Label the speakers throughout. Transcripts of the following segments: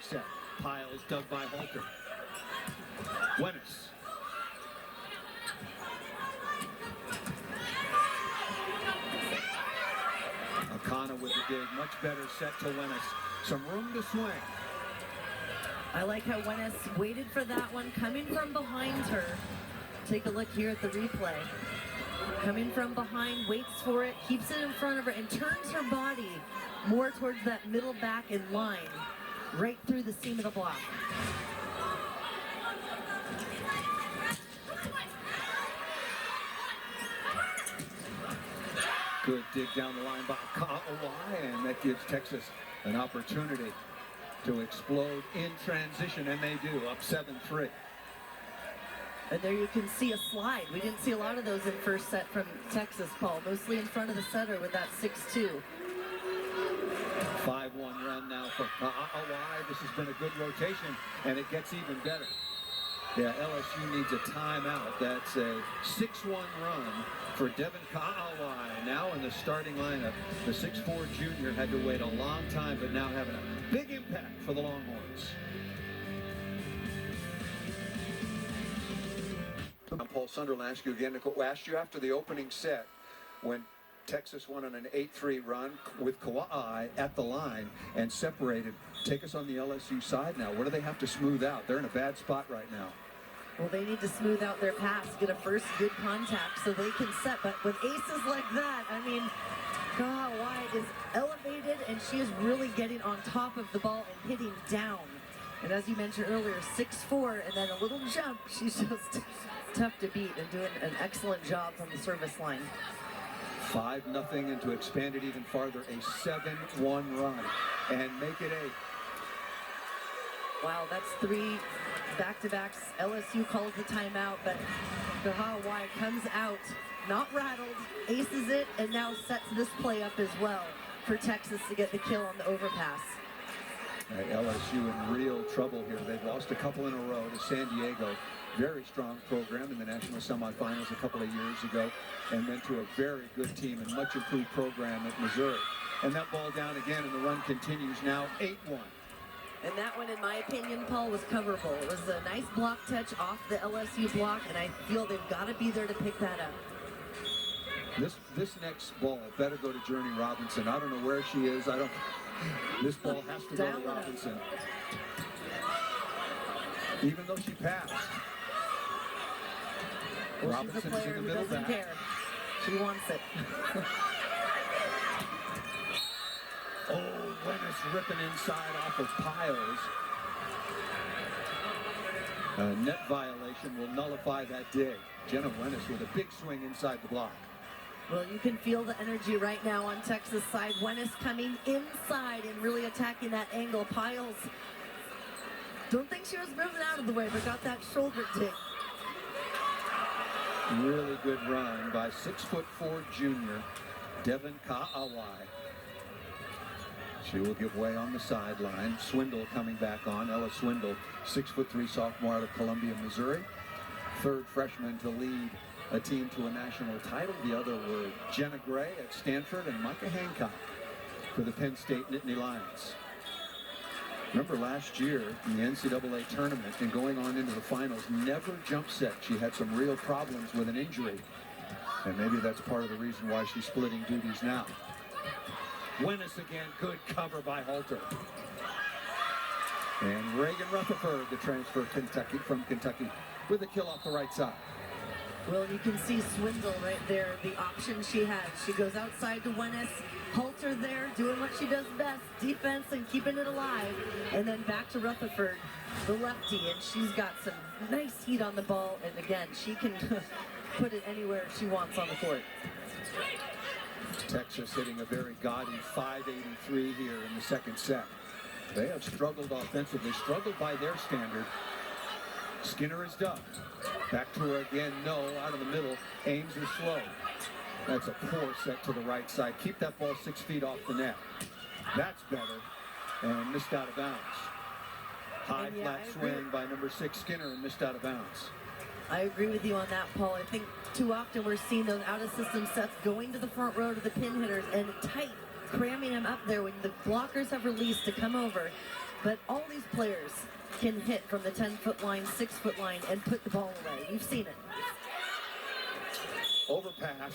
Speaker 1: set. Piles dug by Halter. Wenis. Akana with the dig. Much better set to Wenis. Some room to swing.
Speaker 2: I like how Wenis waited for that one, coming from behind her. Take a look here at the replay. Coming from behind, waits for it, keeps it in front of her, and turns her body more towards that middle back in line, right through the seam of the block.
Speaker 1: Good dig down the line by Ka'awai, and that gives Texas an opportunity to explode in transition, and they do, up 7-3.
Speaker 2: And there you can see a slide. We didn't see a lot of those in first set from Texas, Paul, mostly in front of the setter with that 6-2.
Speaker 1: 5-1 run now for Ka'awai. This has been a good rotation, and it gets even better. Yeah, LSU needs a timeout. That's a 6-1 run for Devin Ka'awai. Now in the starting lineup, the 6'4" junior had to wait a long time, but now having a big impact for the Longhorns. Paul Sunderland asked you again. Asked you after the opening set when Texas won on an 8-3 run with Kawhi at the line and separated. Take us on the LSU side now. What do they have to smooth out? They're in a bad spot right now.
Speaker 2: Well, they need to smooth out their pass, get a first good contact so they can set. But with aces like that, I mean, Kawhi is elevated and she is really getting on top of the ball and hitting down. And as you mentioned earlier, 6'4", and then a little jump. She's just tough to beat and doing an excellent job from the service line.
Speaker 1: 5-0, and to expand it even farther, a 7-1 run and make it 8.
Speaker 2: Wow, that's 3 back-to-backs. LSU calls the timeout, but Kawhi comes out, not rattled, aces it, and now sets this play up as well for Texas to get the kill on the overpass.
Speaker 1: LSU in real trouble here. They've lost a couple in a row to San Diego. Very strong program in the national semifinals a couple of years ago, and then to a very good team and much improved program at Missouri. And that ball down again, and the run continues now, 8-1.
Speaker 2: And that one, in my opinion, Paul, was coverable. It was a nice block touch off the LSU block, and I feel they've got to be there to pick that up.
Speaker 1: This next ball better go to Journey Robinson. I don't know where she is. This ball has to go to Robinson. Even though she passed.
Speaker 2: Well,
Speaker 1: Robinson's
Speaker 2: she's a player
Speaker 1: in the
Speaker 2: who
Speaker 1: middle
Speaker 2: doesn't
Speaker 1: back.
Speaker 2: care. She wants it.
Speaker 1: Oh, Wenis ripping inside off of Piles. A net violation will nullify that dig. Jenna Wenis with a big swing inside the block.
Speaker 2: Well, you can feel the energy right now on Texas side. Wenis coming inside and really attacking that angle. Piles, don't think she was moving out of the way, but got that shoulder dig.
Speaker 1: Really good run by 6'4" junior Devin Ka'awai. She will give way on the sideline. Swindle coming back on. Ella Swindle, 6'3" sophomore out of Columbia, Missouri. Third freshman to lead a team to a national title. The other were Jenna Gray at Stanford and Micah Hancock for the Penn State Nittany Lions. Remember last year in the NCAA tournament and going on into the finals, never jump set. She had some real problems with an injury. And maybe that's part of the reason why she's splitting duties now. Wenis again, good cover by Halter. And Reagan Rutherford, the transfer from Kentucky, with a kill off the right side.
Speaker 2: Well, you can see Swindle right there, the option she had. She goes outside to Wenis, Halter there, doing what she does best, defense and keeping it alive. And then back to Rutherford, the lefty, and she's got some nice heat on the ball. And again, she can put it anywhere she wants on the court.
Speaker 1: Texas hitting a very gaudy 583 here in the second set. They have struggled offensively, struggled by their standard. Skinner is ducked. Back to her again, no, out of the middle. Ames is slow. That's a poor set to the right side. Keep that ball 6 feet off the net. That's better. And missed out of bounds. High flat swing by number 6 Skinner and missed out of bounds.
Speaker 2: I agree with you on that, Paul. I think too often we're seeing those out-of-system sets going to the front row to the pin hitters and tight, cramming them up there when the blockers have released to come over. but all these players can hit from the 10-foot line, 6-foot line, and put the ball away. We've seen it.
Speaker 1: Overpass.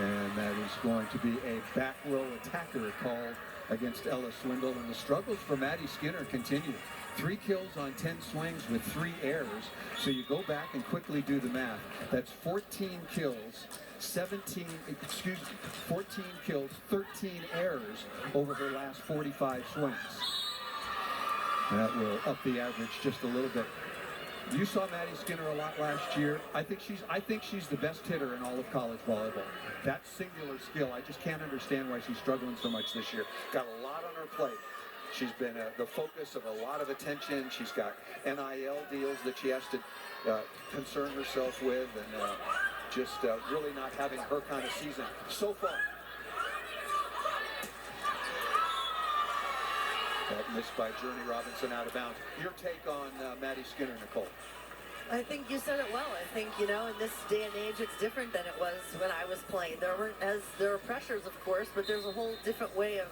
Speaker 1: And that is going to be a back row attacker called against Ella Swindle. And the struggles for Maddie Skinner continue. 3 kills on 10 swings with 3 errors. So you go back and quickly do the math. That's 14 kills, 13 errors over her last 45 swings. That will up the average just a little bit. You saw Maddie Skinner a lot last year. I think she's the best hitter in all of college volleyball. That singular skill, I just can't understand why she's struggling so much this year. Got a lot on her plate. She's been the focus of a lot of attention. She's got NIL deals that she has to concern herself with, and just really not having her kind of season so far. That missed by Journey Robinson out of bounds. Your take on Maddie Skinner, Nicole?
Speaker 2: I think you said it well. I think, in this day and age, it's different than it was when I was playing. There are pressures, of course, but there's a whole different way of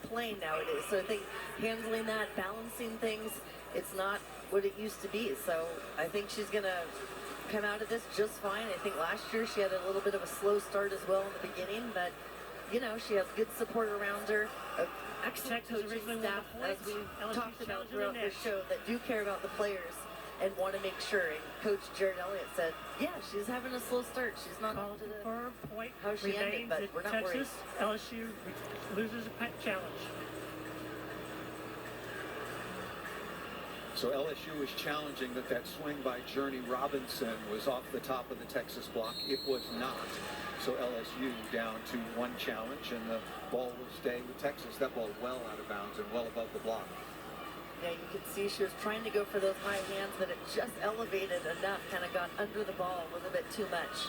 Speaker 2: playing nowadays. So I think handling that, balancing things, it's not what it used to be. So I think she's going to come out of this just fine. I think last year she had a little bit of a slow start as well in the beginning, but, she has good support around her. Excellent coaching staff, as we talked about throughout this show, that do care about the players and want to make sure. And Coach Jared Elliott said, yeah, she's having a slow start. She's not up to how she ended, but we're not worried.
Speaker 3: LSU loses a challenge.
Speaker 1: So LSU was challenging that swing by Journey Robinson was off the top of the Texas block. It was not. So LSU down to 1 challenge, and the ball will stay with Texas. That ball well out of bounds and well above the block.
Speaker 2: Yeah, you could see she was trying to go for those high hands, but it just elevated enough, kind of got under the ball a little bit too much.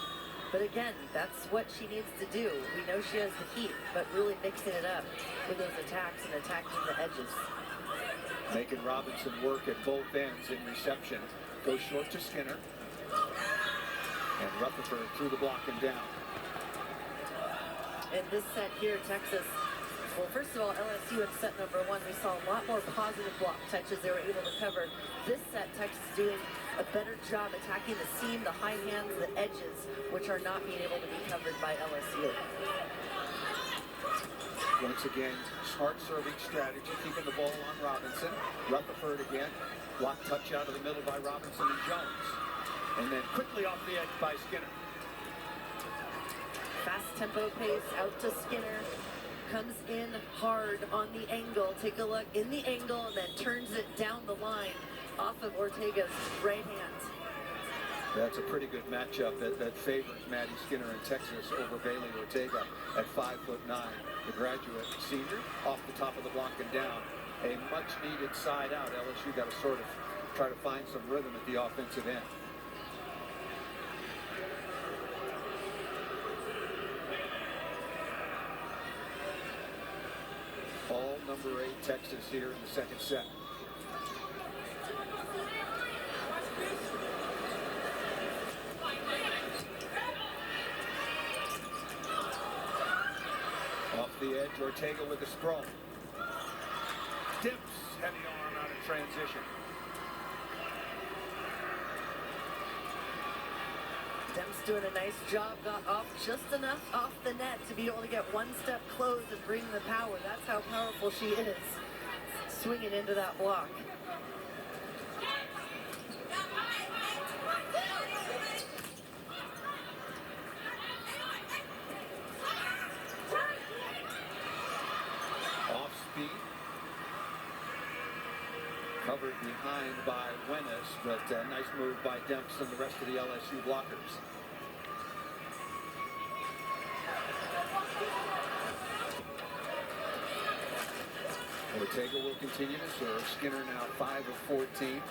Speaker 2: But again, that's what she needs to do. We know she has the heat, but really mixing it up with those attacks and attacking the edges.
Speaker 1: Making Robinson work at both ends in reception. Goes short to Skinner. And Rutherford through the block and down.
Speaker 2: In this set here, Texas, well, first of all, LSU in set number 1, we saw a lot more positive block touches they were able to cover. This set, Texas doing a better job attacking the seam, the high hands, the edges, which are not being able to be covered by LSU.
Speaker 1: Once again, smart serving strategy, keeping the ball on Robinson. Rutherford again, block touch out of the middle by Robinson and Jones. And then quickly off the edge by Skinner.
Speaker 2: Fast tempo pace out to Skinner. Comes in hard on the angle. Take a look in the angle and then turns it down the line off of Ortega's right hand.
Speaker 1: That's a pretty good matchup that favors Maddie Skinner in Texas over Bailey Ortega at 5'9". The graduate senior off the top of the block and down. A much needed side out. LSU got to sort of try to find some rhythm at the offensive end. All number 8 Texas here in the second set. Off the edge, Ortega with the sprawl. Dips, heavy arm out of transition.
Speaker 2: Dem's doing a nice job, got off just enough off the net to be able to get one step close and bring the power. That's how powerful she is, swinging into that block.
Speaker 1: Off speed. Covered behind by Wenis, but nice move by Demps and the rest of the LSU blockers. Ortega will continue to serve. Skinner now 5 of 14.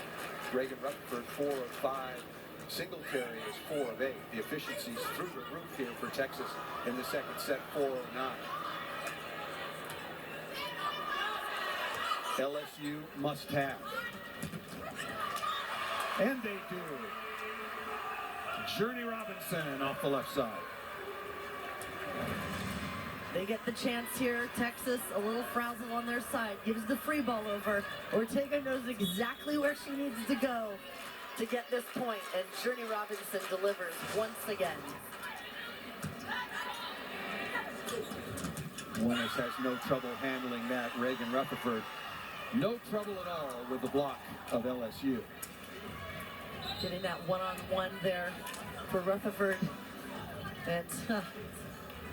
Speaker 1: Reagan Rutherford 4 of 5. Singletary is 4 of 8. The efficiency's through the roof here for Texas in the second set, 409. LSU must have. And they do. Journey Robinson off the left side.
Speaker 2: They get the chance here. Texas, a little frazzle on their side, gives the free ball over. Ortega knows exactly where she needs to go to get this point, and Journey Robinson delivers once again.
Speaker 1: Wennis has no trouble handling that. Reagan Rutherford, no trouble at all with the block of LSU.
Speaker 2: Getting that one-on-one there for Rutherford. And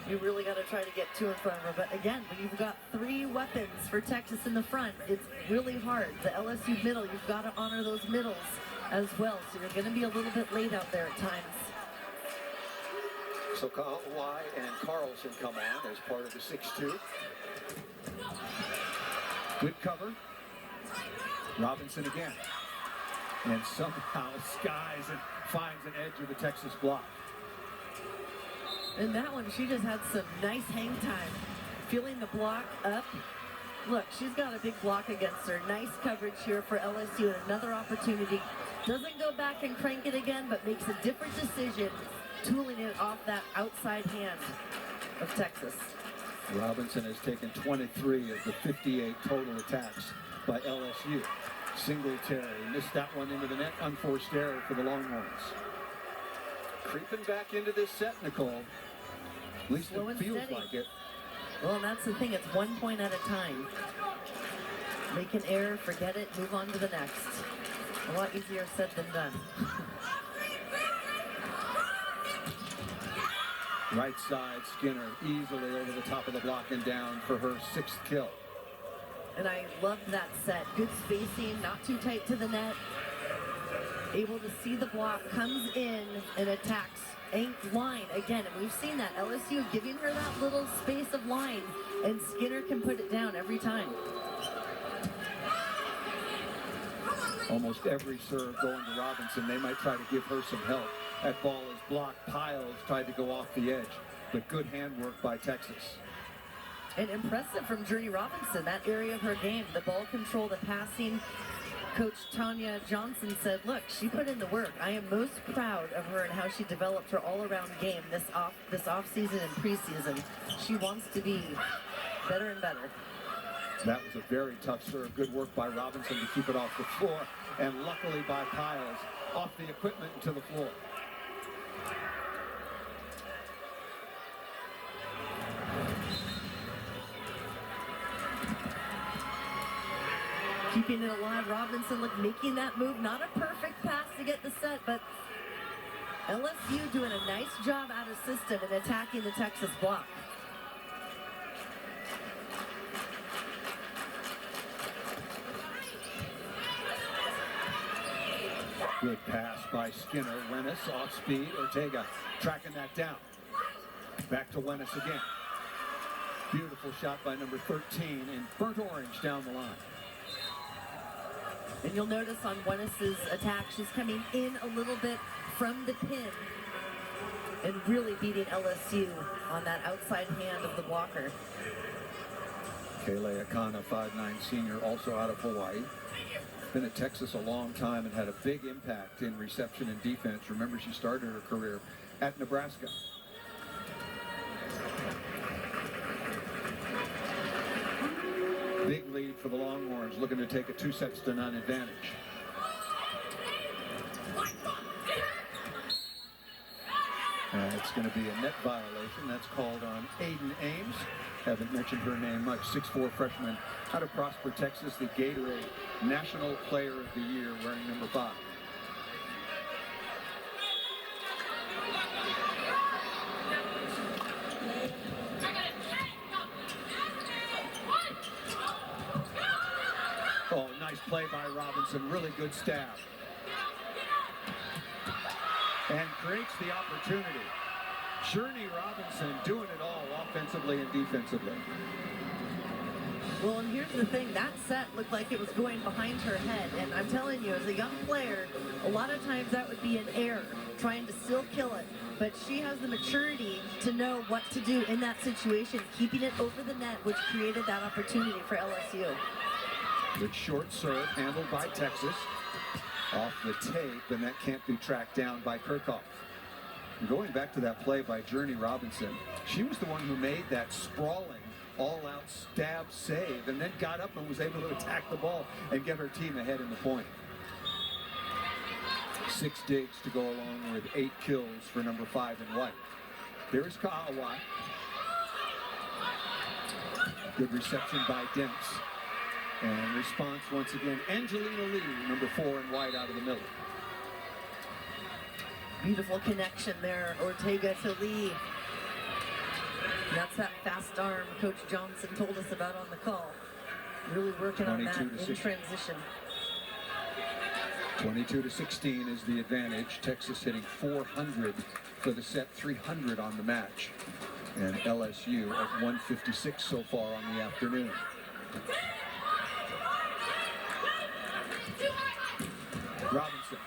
Speaker 2: you really got to try to get two in front of her. But again, when you've got three weapons for Texas in the front, it's really hard. The LSU middle, you've got to honor those middles as well. So you're going to be a little bit late out there at times.
Speaker 1: So Kawhi and Carlson come on as part of the 6-2. Good cover. Robinson again. And somehow skies and finds an edge of the Texas block.
Speaker 2: And that one, she just had some nice hang time. Feeling the block up. Look, she's got a big block against her. Nice coverage here for LSU and another opportunity. Doesn't go back and crank it again, but makes a different decision, tooling it off that outside hand of Texas.
Speaker 1: Robinson has taken 23 of the 58 total attacks by LSU. Singletary missed that one into the net. Unforced error for the Longhorns. Creeping back into this set, Nicole. At least
Speaker 2: Slow
Speaker 1: it
Speaker 2: and
Speaker 1: feels
Speaker 2: steady.
Speaker 1: like it.
Speaker 2: Well, that's the thing. It's 1 point at a time. Make an error, forget it, move on to the next. A lot easier said than done.
Speaker 1: Right side, Skinner easily over the top of the block and down for her 6th kill.
Speaker 2: And I love that set. Good spacing, not too tight to the net. Able to see the block, comes in and attacks line again. And we've seen that. LSU giving her that little space of line, and Skinner can put it down every time.
Speaker 1: Almost every serve going to Robinson. They might try to give her some help. That ball is blocked. Piles tried to go off the edge. But good handwork by Texas.
Speaker 2: And impressive from Journey Robinson, that area of her game. The ball control, the passing. Coach Tanya Johnson said, look, she put in the work. I am most proud of her and how she developed her all-around game this off season and preseason. She wants to be better and better.
Speaker 1: That was a very tough serve. Good work by Robinson to keep it off the floor. And luckily by Piles, off the equipment and to the floor.
Speaker 2: Keeping it alive, Robinson making that move. Not a perfect pass to get the set, but LSU doing a nice job out of system and attacking the Texas block.
Speaker 1: Good pass by Skinner. Wennis off speed. Ortega tracking that down. Back to Wennis again. Beautiful shot by number 13 in burnt orange down the line.
Speaker 2: And you'll notice on Wennis's attack, she's coming in a little bit from the pin and really beating LSU on that outside hand of the blocker.
Speaker 1: Kayla Akana, 5'9" senior, also out of Hawaii. Been at Texas a long time and had a big impact in reception and defense. Remember, she started her career at Nebraska. Big lead for the Longhorns, looking to take a 2-0 advantage. It's going to be a net violation. That's called on Aiden Ames. Haven't mentioned her name much. 6'4" freshman out of Prosper, Texas, the Gatorade National Player of the Year, wearing number 5. Oh, nice play by Robinson. Really good stab. And creates the opportunity. Journey Robinson doing it all offensively and defensively.
Speaker 2: Well, and here's the thing. That set looked like it was going behind her head. And I'm telling you, as a young player, a lot of times that would be an error, trying to still kill it. But she has the maturity to know what to do in that situation, keeping it over the net, which created that opportunity for LSU.
Speaker 1: Good short serve handled by Texas. Off the tape, and that can't be tracked down by Kirchhoff. Going back to that play by Journey Robinson, she was the one who made that sprawling, all-out stab save and then got up and was able to attack the ball and get her team ahead in the point. 6 digs to go along with 8 kills for number 5 in white. There's Ka'awai. Good reception by Demps. And response once again, Angelina Lee, number 4 in white out of the middle.
Speaker 2: Beautiful connection there, Ortega to Lee. And that's that fast arm Coach Johnson told us about on the call. Really working on that in transition.
Speaker 1: 22-16 is the advantage. Texas hitting 400 for the set, 300 on the match. And LSU at 156 so far on the afternoon. Robinson.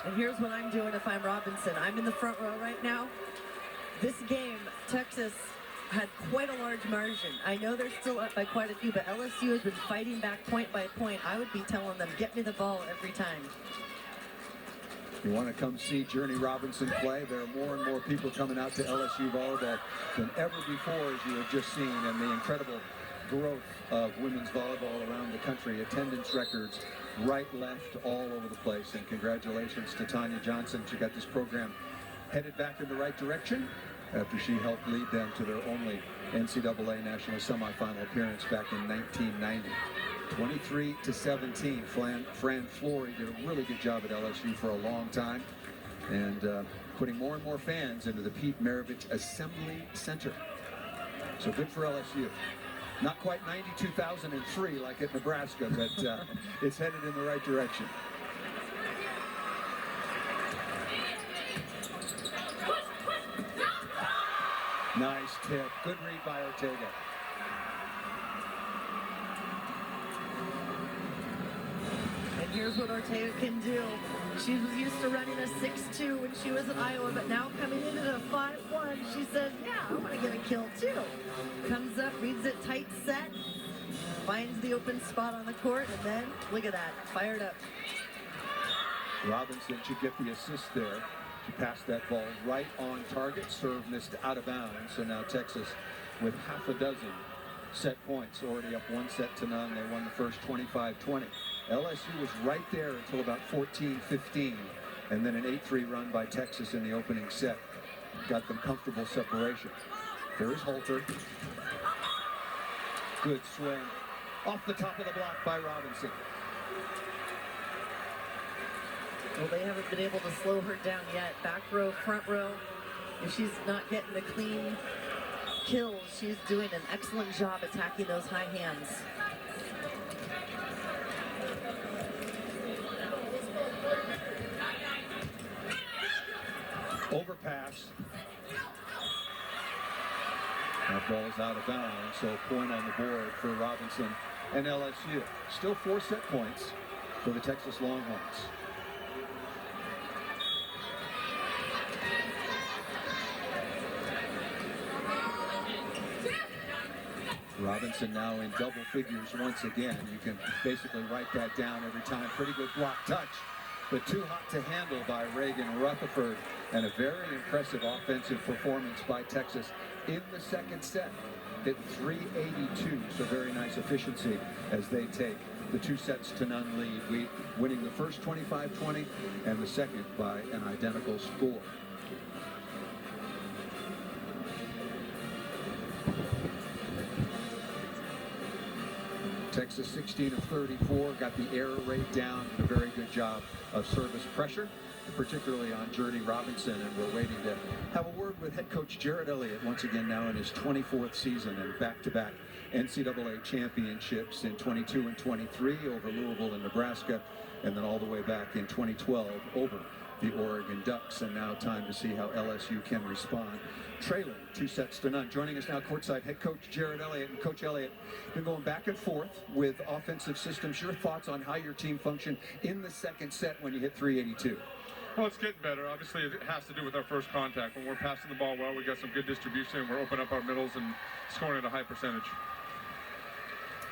Speaker 2: And here's what I'm doing if I'm Robinson. I'm in the front row right now. This game, Texas had quite a large margin. I know they're still up by quite a few, but LSU has been fighting back point by point. I would be telling them, get me the ball every time.
Speaker 1: You want to come see Journey Robinson play? There are more and more people coming out to LSU volleyball than ever before, as you have just seen, and the incredible growth of women's volleyball around the country. Attendance records right, left, all over the place. And congratulations to Tanya Johnson. She got this program headed back in the right direction after she helped lead them to their only NCAA national semifinal appearance back in 1990. 23-17. Fran Flory did a really good job at LSU for a long time, and putting more and more fans into the Pete Maravich Assembly Center. So good for LSU. Not quite 92,003 like at Nebraska, but it's headed in the right direction. Nice tip. Good read by Ortega.
Speaker 2: And here's what Ortega can do. She was used to running a 6-2 when she was in Iowa, but now coming in at a 5-1, she said, yeah, I want to get a kill too. Comes up, reads it tight set, finds the open spot on the court, and then, look at that, fired up.
Speaker 1: Robinson should get the assist there. She passed that ball right on target. Serve missed out of bounds. So now Texas with half a dozen set points. Already up 1-0. They won the first 25-20. LSU was right there until about 14-15. And then an 8-3 run by Texas in the opening set got them comfortable separation. There is Holter. Good swing. Off the top of the block by Robinson.
Speaker 2: Well, they haven't been able to slow her down yet. Back row, front row. If she's not getting the clean kills, she's doing an excellent job attacking those high hands.
Speaker 1: Overpass. That ball's out of bounds, so point on the board for Robinson and LSU. Still 4 set points for the Texas Longhorns. Robinson now in double figures once again. You can basically write that down every time. Pretty good block touch, but too hot to handle by Reagan Rutherford. And a very impressive offensive performance by Texas in the second set. Hit 382, so very nice efficiency as they take the 2-0 lead. Winning the first 25-20 and the second by an identical score. Texas 16 of 34, got the error rate down, and a very good job of service pressure, particularly on Journey Robinson, and we're waiting to have a word with head coach Jared Elliott once again now in his 24th season and back-to-back NCAA championships in 22 and 23 over Louisville and Nebraska, and then all the way back in 2012 over the Oregon Ducks. And now time to see how LSU can respond. Trailing 2-0. Joining us now courtside, head coach Jared Elliott. And Coach Elliott, been going back and forth with offensive systems. Your thoughts on how your team functioned in the second set when you hit 382?
Speaker 4: Well, it's getting better. Obviously, it has to do with our first contact. When we're passing the ball well, we got some good distribution, and we're opening up our middles and scoring at a high percentage.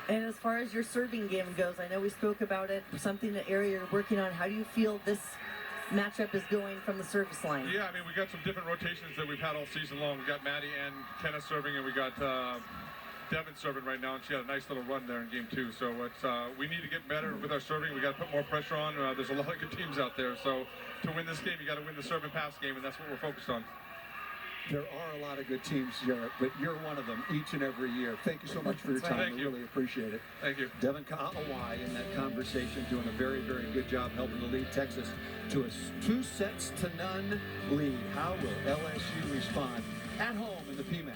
Speaker 2: And as far as your serving game goes, I know we spoke about it, something, an area you're working on. How do you feel this matchup is going from the service line.
Speaker 4: Yeah, I mean, we got some different rotations that we've had all season long. We got Maddie and Kenna serving, and we got Devin serving right now, and she had a nice little run there in game 2. So it's we need to get better with our serving. We got to put more pressure on. There's a lot of good teams out there. So to win this game, you got to win the serve and pass game, and that's what we're focused on.
Speaker 1: There are a lot of good teams, Jarrett, but you're one of them each and every year. Thank you so much for your time.
Speaker 4: Thank
Speaker 1: We
Speaker 4: you.
Speaker 1: really appreciate it.
Speaker 4: Thank you.
Speaker 1: Devin Ka'awai in that conversation, doing a very, very good job helping to lead Texas to a 2-0 lead. How will LSU respond at home in the PMAC?